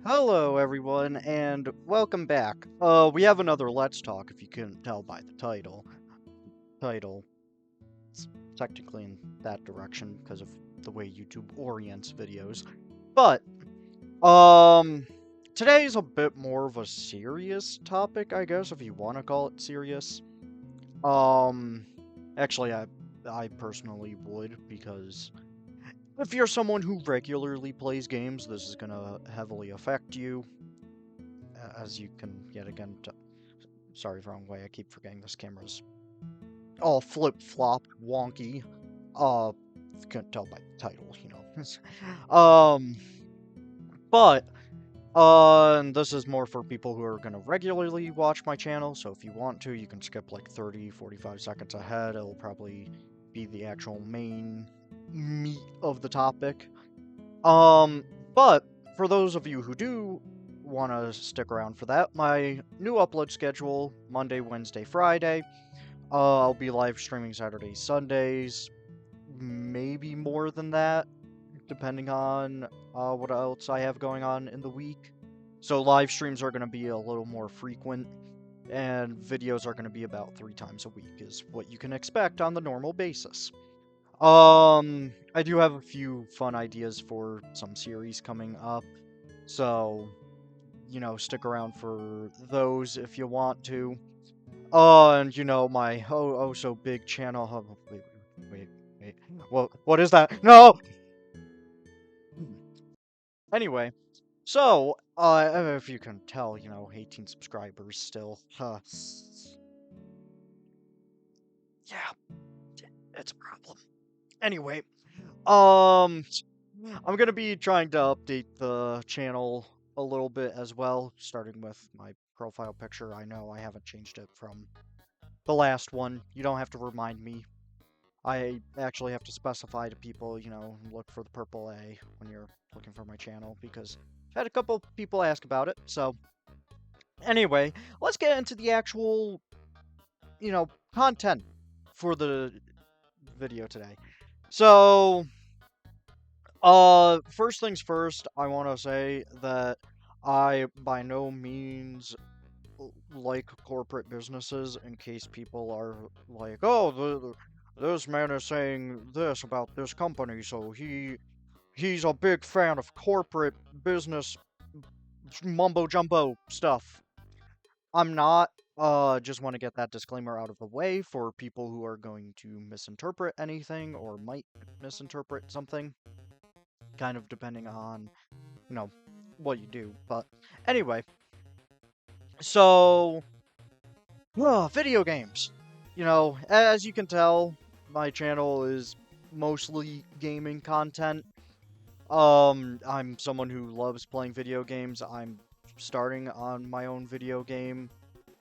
Hello, everyone, and welcome back. We have another Let's Talk, if you couldn't tell by the title. Title, it's technically in that direction because of the way YouTube orients videos. But, um, today's a bit more of a serious topic, I guess, if you want to call it serious. Um, actually, I personally would, because if you're someone who regularly plays games, this is gonna heavily affect you. As you can yet again sorry, wrong way. I keep forgetting this camera's all flip-flop, wonky. Uh, couldn't tell by the title, you know. But, and this is more for people who are gonna regularly watch my channel, so if you want to, you can skip like 30, 45 seconds ahead. It'll probably be the actual main meat of the topic. Um, but for those of you who do want to stick around for that, my new upload schedule, Monday, Wednesday, Friday. I'll be live streaming Saturdays, Sundays, maybe more than that, depending on what else I have going on in the week. So live streams are going to be a little more frequent, and videos are going to be about 3 times a week, is what you can expect on the normal basis. I do have a few fun ideas for some series coming up, so, you know, stick around for those if you want to. And, you know, my so big channel. Wait. What is that? No! Anyway, so, if you can tell, you know, 18 subscribers still. Yeah, it's a problem. Anyway, um, I'm gonna be trying to update the channel a little bit as well, starting with my profile picture. I know I haven't changed it from the last one. You don't have to remind me. I actually have to specify to people, you know, look for the purple A when you're looking for my channel, because I've had a couple people ask about it. So, anyway, let's get into the actual, you know, content for the video today. So, first things first, I want to say that I by no means like corporate businesses, in case people are like, oh, this man is saying this about this company, so he's a big fan of corporate business mumbo jumbo stuff. I'm not. Just want to get that disclaimer out of the way for people who are going to misinterpret anything or might misinterpret something, kind of depending on, you know, what you do. But anyway, so video games. You know, as you can tell, my channel is mostly gaming content. I'm someone who loves playing video games. I'm starting on my own video game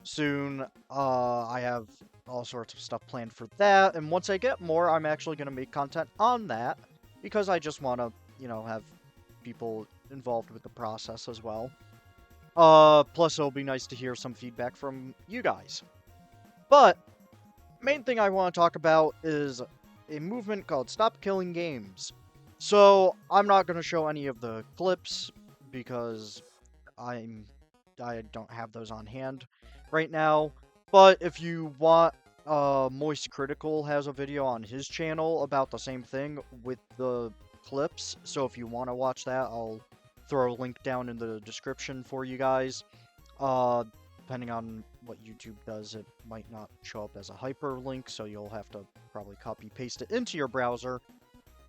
soon. I have all sorts of stuff planned for that, and once I get more, I'm actually going to make content on that, because I just want to, you know, have people involved with the process as well. Plus it'll be nice to hear some feedback from you guys. But main thing I want to talk about is a movement called Stop Killing Games. So I'm not going to show any of the clips because I don't have those on hand right now. But if you want, Moist Critical has a video on his channel about the same thing with the clips. So if you want to watch that, I'll throw a link down in the description for you guys. Depending on what YouTube does, it might not show up as a hyperlink, so you'll have to probably copy paste it into your browser,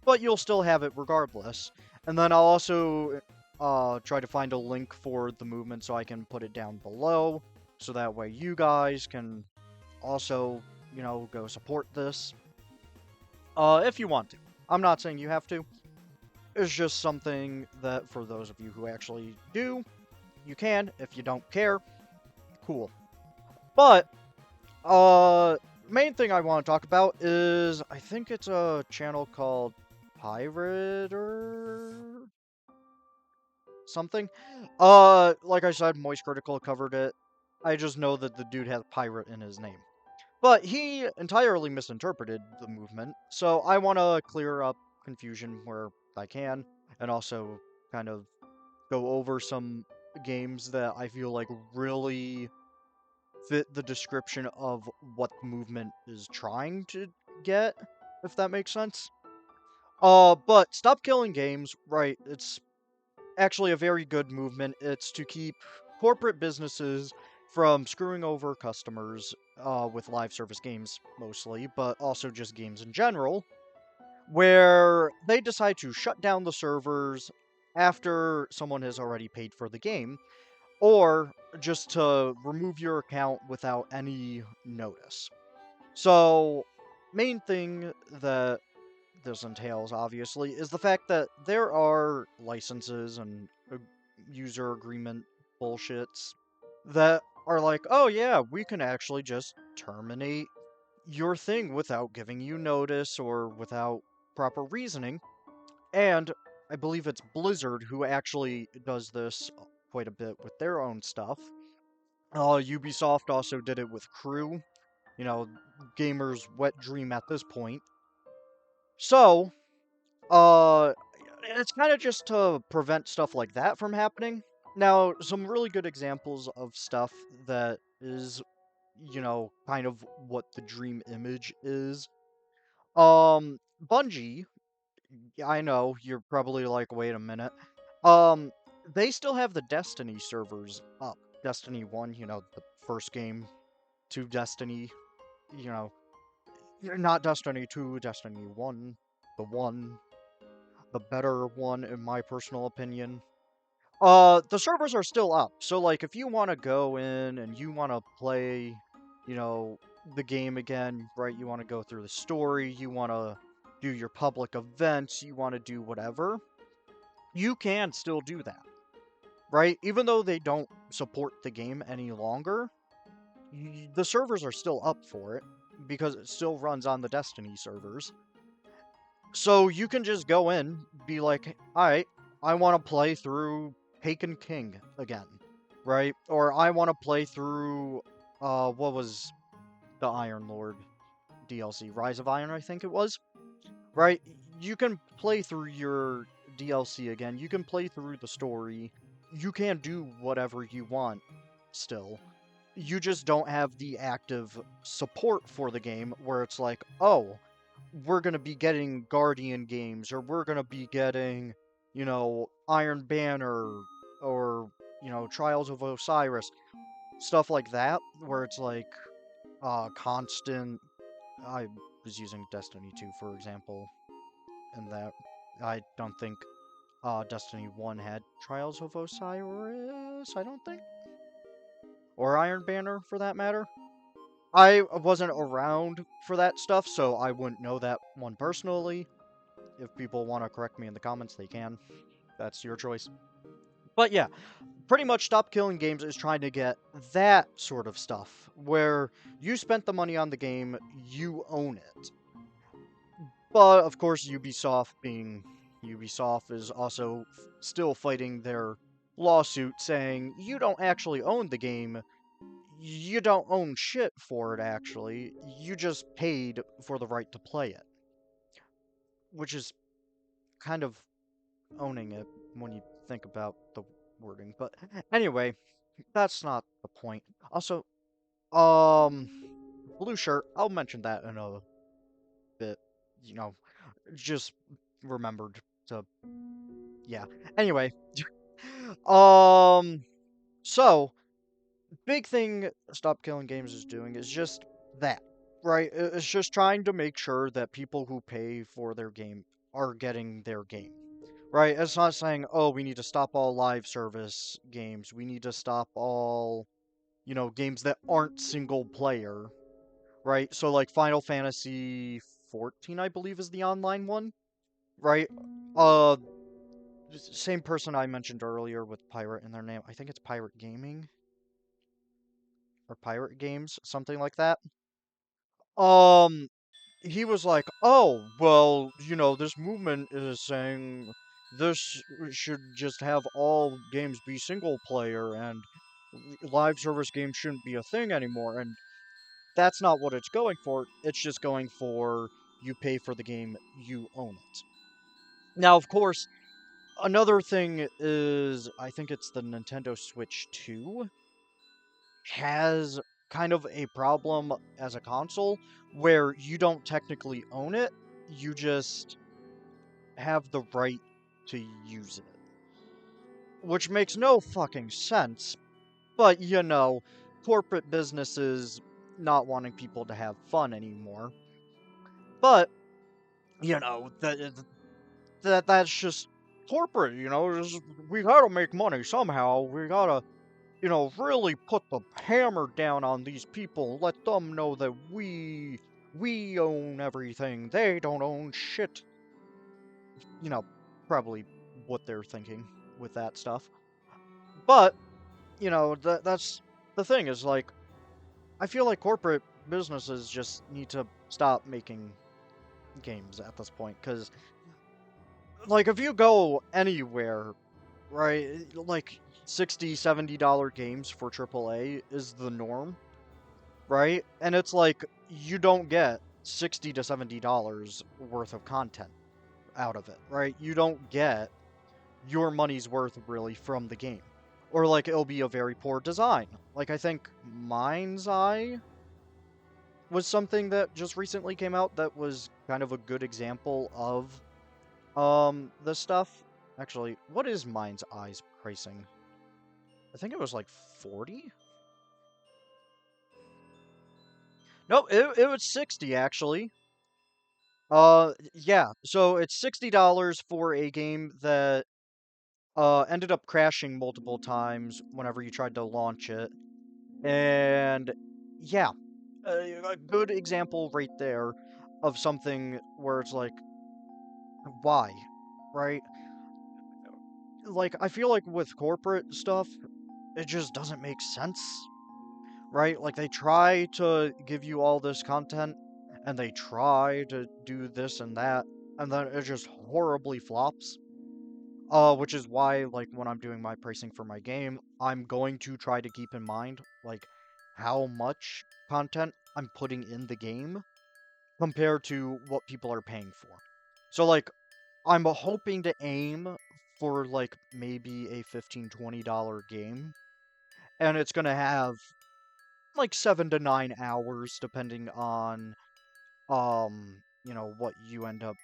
but you'll still have it regardless. And then I'll also try to find a link for the movement so I can put it down below, so that way you guys can also, you know, go support this if you want to. I'm not saying you have to. It's just something that for those of you who actually do, you can. If you don't care, cool. But main thing I want to talk about is, I think it's a channel called Pirate or something. Like I said, Moist Critical covered it. I just know that the dude has pirate in his name. But he entirely misinterpreted the movement, so I want to clear up confusion where I can, and also kind of go over some games that I feel like really fit the description of what the movement is trying to get, if that makes sense. But Stop Killing Games, right, it's actually a very good movement. It's to keep corporate businesses from screwing over customers with live service games mostly, but also just games in general, where they decide to shut down the servers after someone has already paid for the game, or just to remove your account without any notice. So, main thing that this entails, obviously, is the fact that there are licenses and user agreement bullshits that are like, oh yeah, we can actually just terminate your thing without giving you notice or without proper reasoning. And I believe it's Blizzard who actually does this quite a bit with their own stuff. Ubisoft also did it with Crew, you know, gamers' wet dream at this point. So, Uh, it's kind of just to prevent stuff like that from happening. Now, some really good examples of stuff that is, kind of what the dream image is. Bungie, I know you're probably like, wait a minute. Um, they still have the Destiny servers up. Destiny 1, the first game to Destiny, you know, not Destiny 2, Destiny 1, the better one in my personal opinion. The servers are still up. So like if you want to go in and you want to play, you know, the game again, right? You want to go through the story, you want to do your public events, you want to do whatever, you can still do that, right? Even though they don't support the game any longer, the servers are still up for it because it still runs on the Destiny servers. So you can just go in, be like, alright, I want to play through Taken King again, right? Or I want to play through, what was the Iron Lord DLC? Rise of Iron, I think it was, right? You can play through your DLC again, you can play through the story, you can do whatever you want still. You just don't have the active support for the game where it's like, oh, we're going to be getting Guardian games, or we're going to be getting, Iron Banner, or, Trials of Osiris, stuff like that, where it's like, constant. I was using Destiny 2, for example, and that I don't think, Destiny 1 had Trials of Osiris, I don't think, or Iron Banner for that matter. I wasn't around for that stuff, so I wouldn't know that one personally. If people want to correct me in the comments, they can. That's your choice. But yeah, pretty much Stop Killing Games is trying to get that sort of stuff, where you spent the money on the game, you own it. But of course, Ubisoft being Ubisoft is also still fighting their lawsuit saying you don't actually own the game. You don't own shit for it, actually. You just paid for the right to play it. Which is kind of owning it when you think about the wording. But anyway, that's not the point. Also, um, blue shirt. I'll mention that in a bit. You know, just remembered to. Yeah. Anyway, um, so big thing Stop Killing Games is doing is just that, right? It's just trying to make sure that people who pay for their game are getting their game. Right, it's not saying, oh, we need to stop all live service games. We need to stop all, games that aren't single player, right? So like Final Fantasy 14, I believe, is the online one, right? Uh, Same person I mentioned earlier with Pirate in their name. I think it's Pirate Gaming or Pirate Games, something like that. Um, he was like, "Oh, well, this movement is saying this should just have all games be single player and live service games shouldn't be a thing anymore." And that's not what it's going for. It's just going for you pay for the game, you own it. Now, of course, Another thing is, I think it's the Nintendo Switch 2 has kind of a problem as a console where you don't technically own it, you just have the right to use it. Which makes no fucking sense, but corporate businesses not wanting people to have fun anymore. But, that's just corporate, we gotta make money somehow. We gotta, really put the hammer down on these people, let them know that we own everything. They don't own shit. You know, probably what they're thinking with that stuff. But, that's the thing is like I feel like corporate businesses just need to stop making games at this point cuz like if you go anywhere, right? Like 60, $70 games for AAA is the norm, right? And it's like you don't get 60 to $70 worth of content out of it, right? You don't get your money's worth really from the game. Or like it'll be a very poor design. Like I think Mind's Eye was something that just recently came out that was kind of a good example of this stuff. Actually, what is Mind's Eye's pricing? I think it was like 40? No, it was 60 actually. Yeah. So it's $60 for a game that ended up crashing multiple times whenever you tried to launch it. And yeah, a good example right there of something where it's like, why? Right? Like, I feel like with corporate stuff, it just doesn't make sense, right? Like, they try to give you all this content, and they try to do this and that, and then it just horribly flops. Which is why, like, when I'm doing my pricing for my game, I'm going to try to keep in mind, like, how much content I'm putting in the game compared to what people are paying for. So, like, I'm hoping to aim for, like, maybe a $15-$20 game, and it's gonna have, like, 7 to 9 hours, depending on, what you end up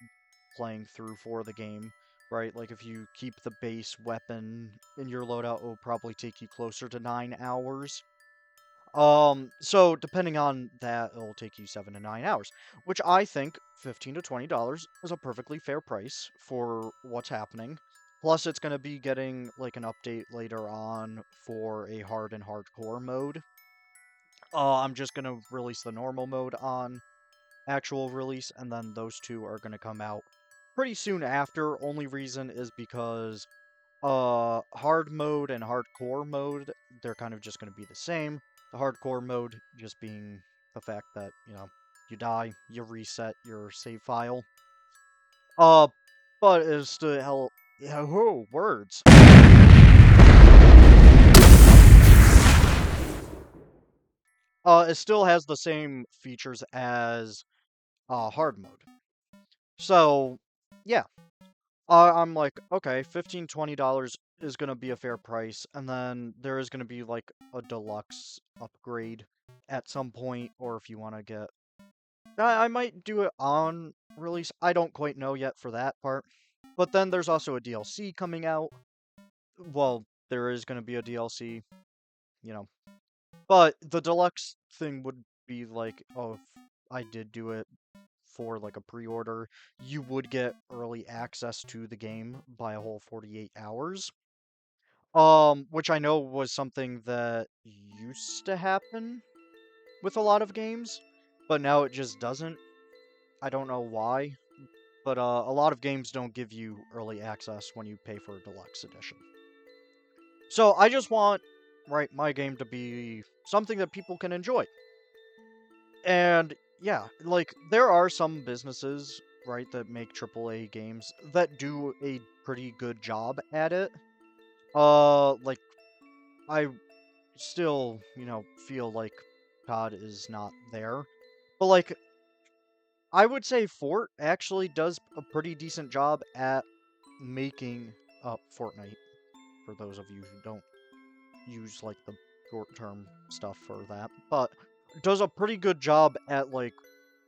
playing through for the game, right? Like if you keep the base weapon in your loadout, it will probably take you closer to 9 hours. So depending on that, it'll take you 7 to 9 hours, which I think $15 to $20 is a perfectly fair price for what's happening. Plus, it's going to be getting like an update later on for a hard and hardcore mode. I'm just going to release the normal mode on actual release, and then those two are going to come out pretty soon after. Only reason is because hard mode and hardcore mode, they're kind of just going to be the same. The hardcore mode just being the fact that, you die, you reset your save file. Uh, but it's the hell, yeah, whoa, words. It still has the same features as hard mode. So, yeah, I'm like, okay, $15-$20 is gonna be a fair price, and then there is gonna be like a deluxe upgrade at some point, or if you want to get, I might do it on release. I don't quite know yet for that part. But then there's also a DLC coming out. Well, there is gonna be a DLC, you know. But the deluxe thing would be like, oh, if I did do it for like a pre-order, you would get early access to the game by a whole 48 hours. Which I know was something that used to happen with a lot of games, but now it just doesn't. I don't know why, but a lot of games don't give you early access when you pay for a deluxe edition. So I just want, right, my game to be something that people can enjoy. And yeah, like there are some businesses, right, that make AAA games that do a pretty good job at it. Like I still, feel like COD is not there. But like I would say Fort actually does a pretty decent job at making Fortnite, for those of you who don't use, like, the short-term stuff for that. But does a pretty good job at, like,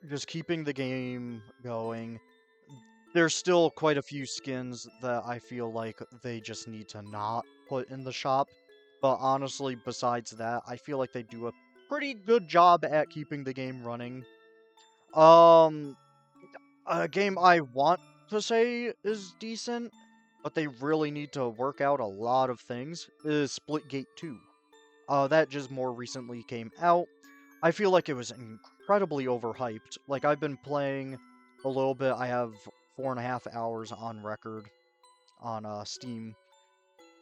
just keeping the game going. There's still quite a few skins that I feel like they just need to not put in the shop. But honestly, besides that, I feel like they do a pretty good job at keeping the game running. Um, a game I want to say is decent, but they really need to work out a lot of things, is Splitgate 2. That just more recently came out. I feel like it was incredibly overhyped. Like, I've been playing a little bit. I have 4.5 hours on record on Steam.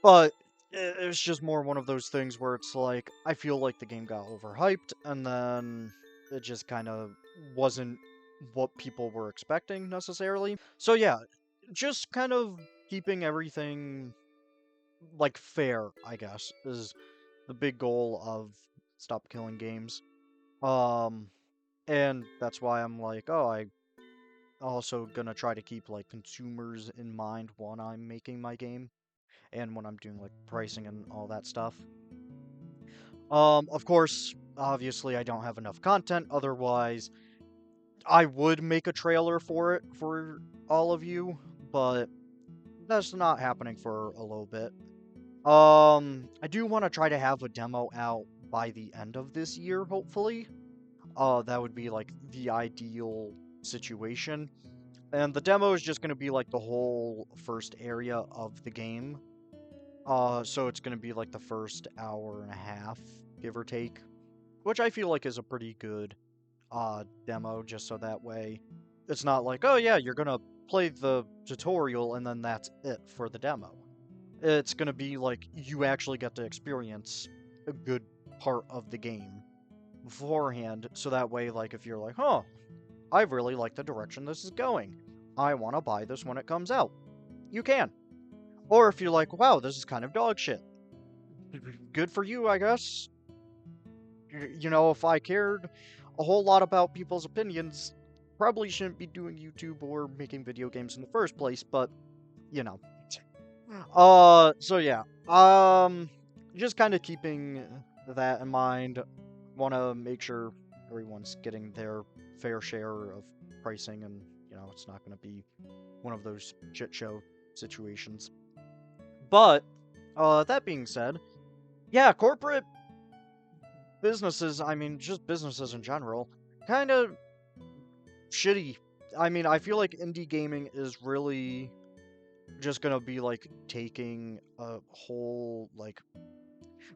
But it's just more one of those things where it's like, I feel like the game got overhyped, and then it just kind of wasn't what people were expecting necessarily. So yeah, just kind of keeping everything, like, fair, I guess, is the big goal of Stop Killing Games. Um, and that's why I'm like, oh, I also gonna try to keep, like, consumers in mind when I'm making my game and when I'm doing, like, pricing and all that stuff. Of course, obviously I don't have enough content, otherwise I would make a trailer for it for all of you, but that's not happening for a little bit. I do want to try to have a demo out by the end of this year, hopefully. That would be, like, the ideal situation. And the demo is just going to be, like, the whole first area of the game. So it's going to be, like, the first hour and a half, give or take, which I feel like is a pretty good demo, just so that way it's not like, oh yeah, you're going to play the tutorial and then that's it for the demo. It's going to be like you actually get to experience a good part of the game beforehand, so that way, like, if you're like, huh, I really like the direction this is going, I want to buy this when it comes out, you can. Or if you're like, wow, this is kind of dog shit, good for you, I guess. You know, if I cared a whole lot about people's opinions, probably shouldn't be doing YouTube or making video games in the first place, but, you know. So yeah. Just kind of keeping that in mind. Want to make sure everyone's getting their fair share of pricing, and, you know, it's not going to be one of those shit show situations. But, that being said, yeah, corporate businesses, I mean, just businesses in general, kind of shitty. I mean, I feel like indie gaming is really just gonna be, like, taking a whole, like,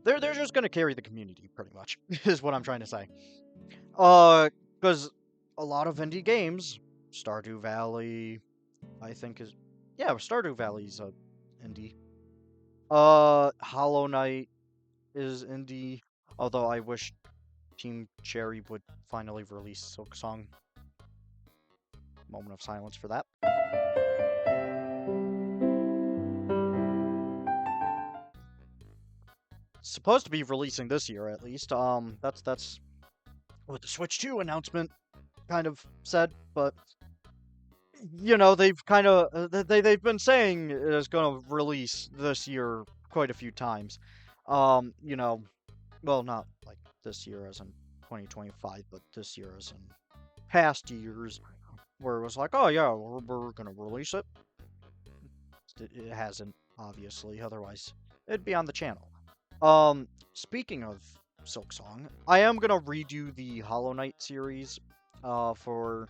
they're just gonna carry the community, pretty much, is what I'm trying to say. Because a lot of indie games, Stardew Valley, I think is, yeah, Stardew Valley's a indie. Hollow Knight is indie, although I wish Team Cherry would finally release Silk Song. Moment of silence for that. Supposed to be releasing this year, at least. That's what the Switch 2 announcement kind of said, but, you know, they've kind of they've been saying it's going to release this year quite a few times. You know, well, not like this year as in 2025, but this year as in past years, where it was like, oh yeah, we're gonna release it. It hasn't, obviously, otherwise it'd be on the channel. Speaking of Silksong, I am gonna redo the Hollow Knight series, for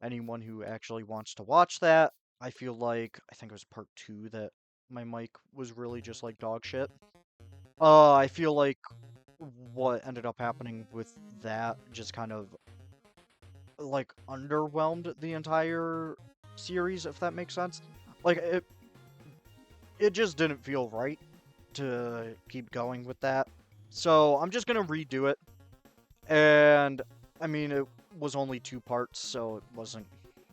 anyone who actually wants to watch that. I feel like, I think it was part 2 that my mic was really just like dog shit. I feel like what ended up happening with that just kind of, like, underwhelmed the entire series, if that makes sense. Like, it just didn't feel right to keep going with that. So I'm just gonna redo it. And I mean, it was only 2 parts, so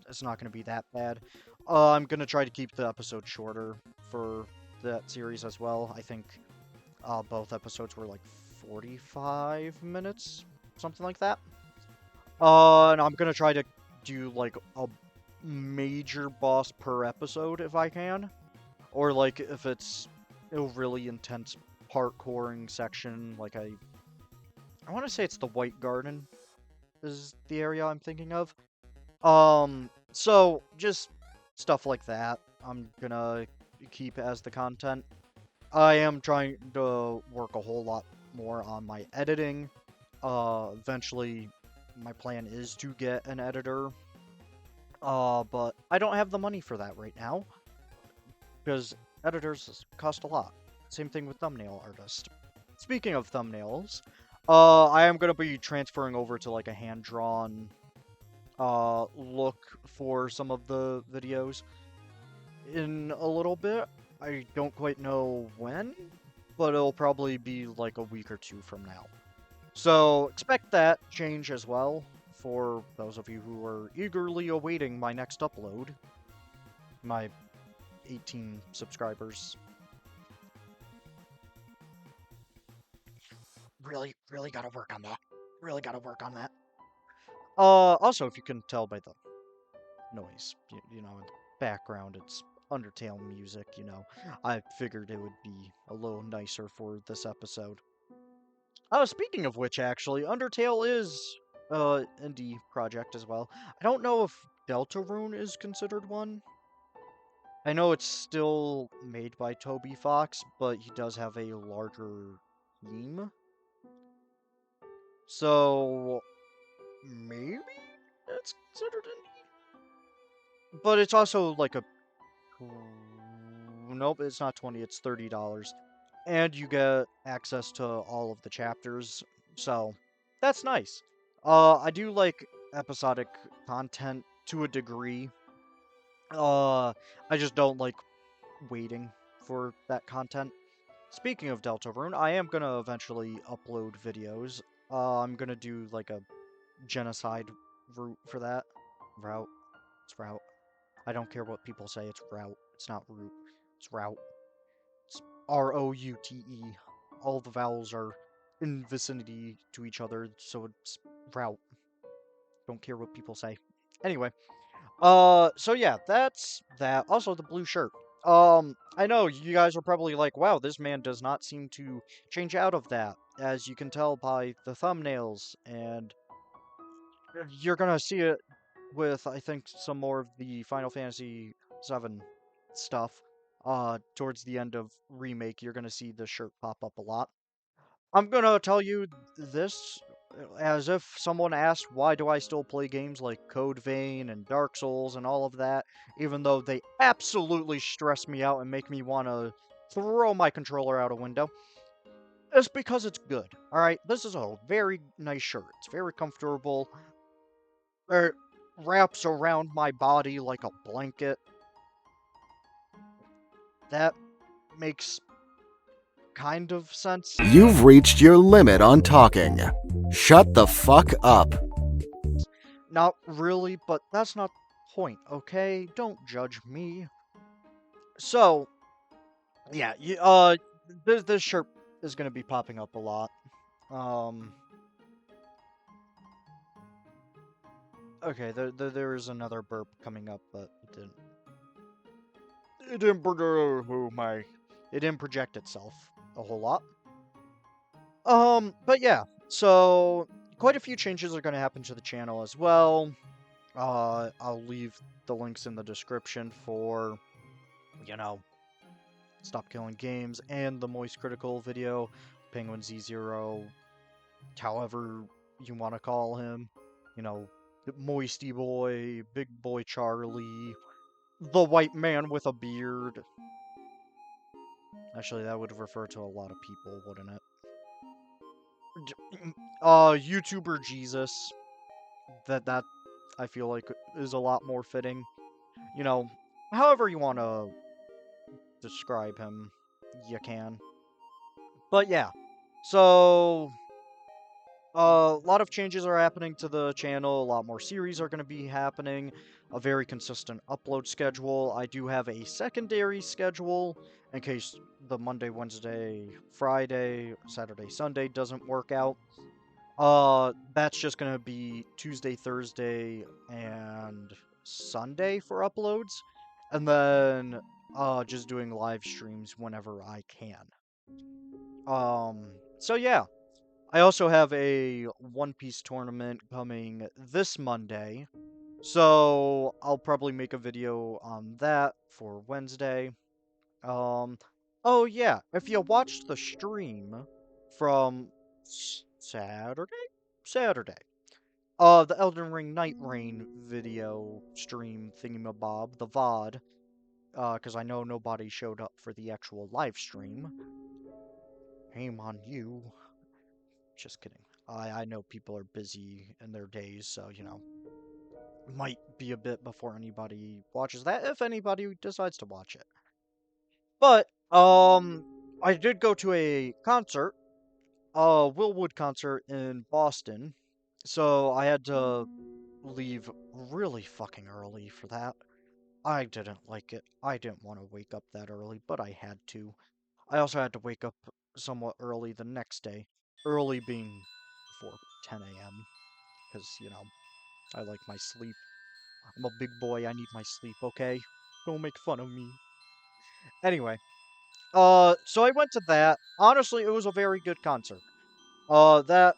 it's not gonna be that bad. I'm gonna try to keep the episode shorter for that series as well. I think both episodes were like 45 minutes, something like that. And I'm gonna try to do, like, a major boss per episode if I can. Or like if it's a really intense parkouring section, like I want to say it's the White Garden is the area I'm thinking of. So just stuff like that I'm gonna keep as the content. I am trying to work a whole lot more on my editing. Eventually my plan is to get an editor. But I don't have the money for that right now because editors cost a lot. Same thing with thumbnail artists. Speaking of thumbnails, I am gonna be transferring over to like a hand-drawn look for some of the videos in a little bit. I don't quite know when, but it'll probably be like a week or two from now. So expect that change as well for those of you who are eagerly awaiting my next upload. My 18 subscribers. Really gotta work on that. Really gotta work on that. Also, if you can tell by the noise, you know, in the background, it's Undertale music, you know. I figured it would be a little nicer for this episode. Speaking of which, actually, Undertale is indie project as well. I don't know if Deltarune is considered one. I know it's still made by Toby Fox, but he does have a larger team. So maybe it's considered indie. But it's also like a nope, it's not 20, it's $30. And you get access to all of the chapters. So that's nice. I do like episodic content to a degree. I just don't like waiting for that content. Speaking of Deltarune, I am gonna eventually upload videos. I'm gonna do like a genocide route for that. Route. It's route. I don't care what people say, it's route. It's not route. It's route. It's R-O-U-T-E. All the vowels are in vicinity to each other, so it's route. Don't care what people say. Anyway, so yeah, that's that. Also, the blue shirt. I know you guys are probably like, wow, this man does not seem to change out of that, as you can tell by the thumbnails, and you're gonna see it with, I think, some more of the Final Fantasy VII stuff. Towards the end of Remake, you're gonna see the shirt pop up a lot. I'm gonna tell you this as if someone asked why do I still play games like Code Vein and Dark Souls and all of that, even though they absolutely stress me out and make me want to throw my controller out a window. It's because it's good. Alright, this is a very nice shirt. It's very comfortable. It wraps around my body like a blanket. That makes kind of sense. You've reached your limit on talking. Shut the fuck up. Not really, but that's not the point, okay? Don't judge me. So, yeah, this shirt is gonna be popping up a lot. Um, okay, there is another burp coming up, but it didn't project itself a whole lot. But yeah, so quite a few changes are gonna happen to the channel as well. I'll leave the links in the description for, you know, Stop Killing Games and the Moist Critical video, Penguin Z0, however you want to call him, you know, Moisty Boy, Big Boy Charlie, the white man with a beard. Actually, that would refer to a lot of people, wouldn't it? YouTuber Jesus. That I feel like is a lot more fitting. You know, however you want to describe him, you can. But yeah, so a lot of changes are happening to the channel. A lot more series are going to be happening. A very consistent upload schedule. I do have a secondary schedule in case the Monday, Wednesday, Friday, Saturday, Sunday doesn't work out. That's just going to be Tuesday, Thursday, and Sunday for uploads. And then just doing live streams whenever I can. So yeah, I also have a One Piece tournament coming this Monday, so I'll probably make a video on that for Wednesday. Um, oh yeah, if you watched the stream from Saturday, the Elden Ring Night Rain video stream thingamabob, the VOD, because I know nobody showed up for the actual live stream. Shame on you. Just kidding. I know people are busy in their days, so, might be a bit before anybody watches that, if anybody decides to watch it. But, I did go to a concert, a Will Wood concert in Boston, so I had to leave really fucking early for that. I didn't like it. I didn't want to wake up that early, but I had to. I also had to wake up somewhat early the next day. Early being before 10 a.m. Because, I like my sleep. I'm a big boy, I need my sleep, okay? Don't make fun of me. Anyway, so I went to that. Honestly, it was a very good concert. That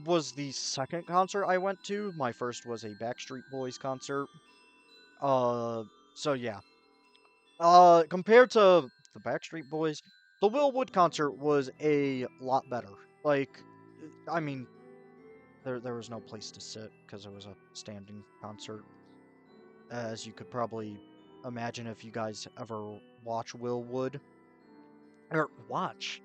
was the second concert I went to. My first was a Backstreet Boys concert. Uh, so yeah. Compared to the Backstreet Boys, the Will Wood concert was a lot better. Like, I mean, there was no place to sit because it was a standing concert, as you could probably imagine if you guys ever watch Will Wood or watch.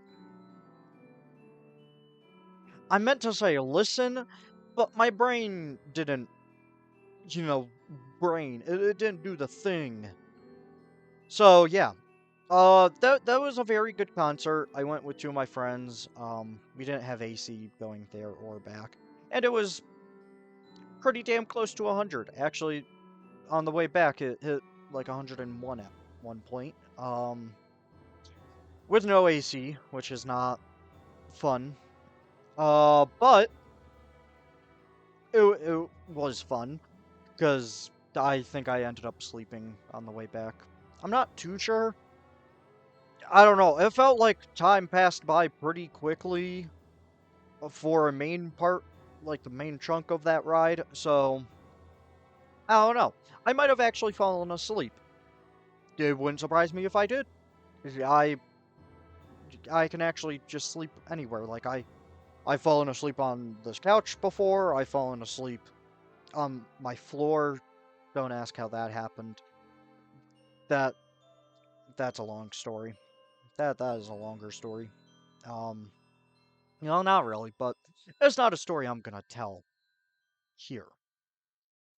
I meant to say listen, but my brain didn't, you know, it didn't do the thing. So yeah, that was a very good concert. I went with two of my friends. We didn't have AC going there or back, and it was pretty damn close to 100. Actually, on the way back, it hit like 101 at one point. With no AC, which is not fun. But it was fun because I think I ended up sleeping on the way back. I'm not too sure. I don't know. It felt like time passed by pretty quickly for a main part, like the main chunk of that ride. So, I don't know. I might have actually fallen asleep. It wouldn't surprise me if I did. I I can actually just sleep anywhere. Like I've fallen asleep on this couch before. I've fallen asleep on my floor. Don't ask how that happened. That that's a long story. That is a longer story. Um, not really, but it's not a story I'm gonna tell here.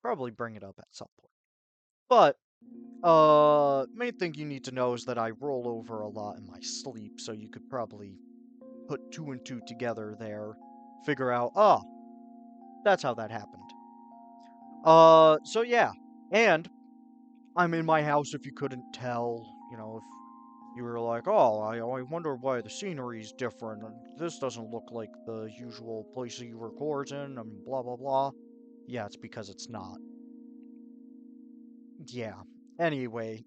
Probably bring it up at some point. But main thing you need to know is that I roll over a lot in my sleep, so you could probably put two and two together there, figure out, oh, that's how that happened. So yeah, and I'm in my house if you couldn't tell, if you were like, oh, I wonder why the scenery's different, and this doesn't look like the usual place he records in, and blah blah blah. Yeah, it's because it's not. Yeah. Anyway,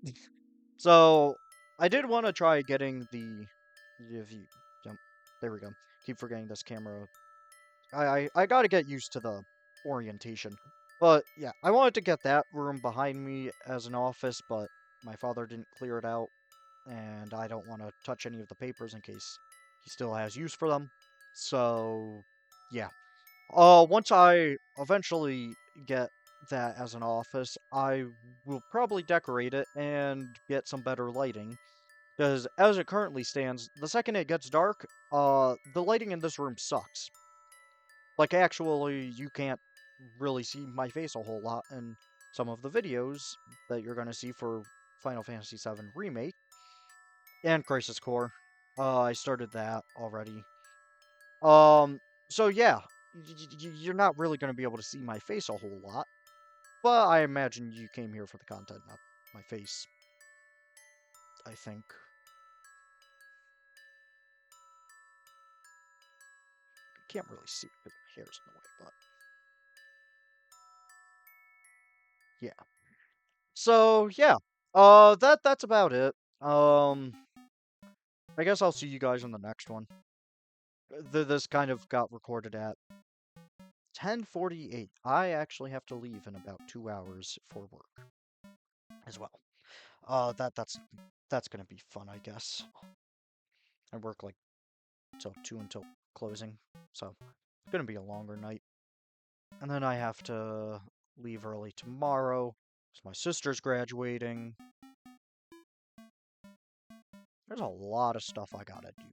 so I did want to try getting if you, yep, there we go. Keep forgetting this camera. I gotta get used to the orientation. But yeah, I wanted to get that room behind me as an office, but my father didn't clear it out, and I don't want to touch any of the papers in case he still has use for them. So yeah. Once I eventually get that as an office, I will probably decorate it and get some better lighting. Because as it currently stands, the second it gets dark, the lighting in this room sucks. Like, actually, you can't really see my face a whole lot in some of the videos that you're gonna see for Final Fantasy VII Remake and Crisis Core. I started that already. Um, so yeah, you're not really gonna be able to see my face a whole lot, but I imagine you came here for the content, not my face, I think. Can't really see it because my hair's in the way, but yeah. So yeah, that's about it. I guess I'll see you guys in the next one. This kind of got recorded at 10:48. I actually have to leave in about 2 hours for work as well. That's gonna be fun, I guess. I work like till 2 until closing, so it's gonna be a longer night. And then I have to leave early tomorrow, because my sister's graduating. There's a lot of stuff I gotta do.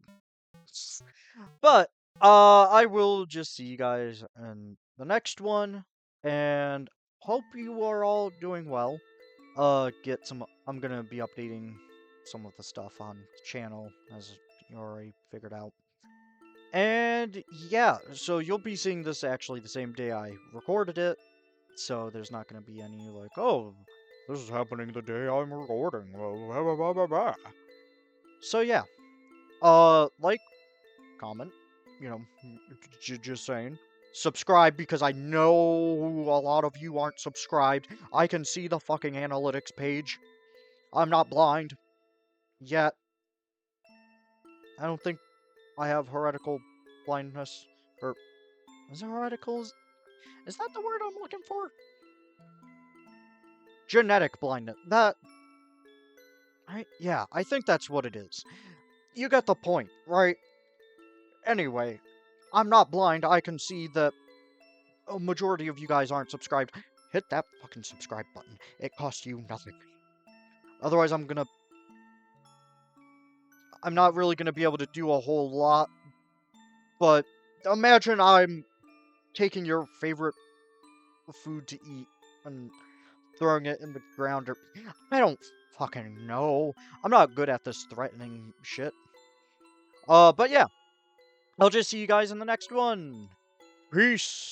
But, I will just see you guys in the next one, and hope you are all doing well. I'm gonna be updating some of the stuff on the channel, as you already figured out. And yeah, so you'll be seeing this actually the same day I recorded it, so there's not gonna be any like, oh, this is happening the day I'm recording. Blah, blah, blah, blah, blah. So yeah, like, comment, you know, just saying. Subscribe because I know a lot of you aren't subscribed. I can see the fucking analytics page. I'm not blind yet. I don't think I have heretical blindness. Or is it heretical? Is that the word I'm looking for? Genetic blindness. That. Right? Yeah, I think that's what it is. You get the point, right? Anyway, I'm not blind. I can see that a majority of you guys aren't subscribed. Hit that fucking subscribe button. It costs you nothing. Otherwise, I'm not really gonna be able to do a whole lot. But imagine I'm taking your favorite food to eat and throwing it in the ground, or I don't fucking know. I'm not good at this threatening shit. But yeah, I'll just see you guys in the next one. Peace.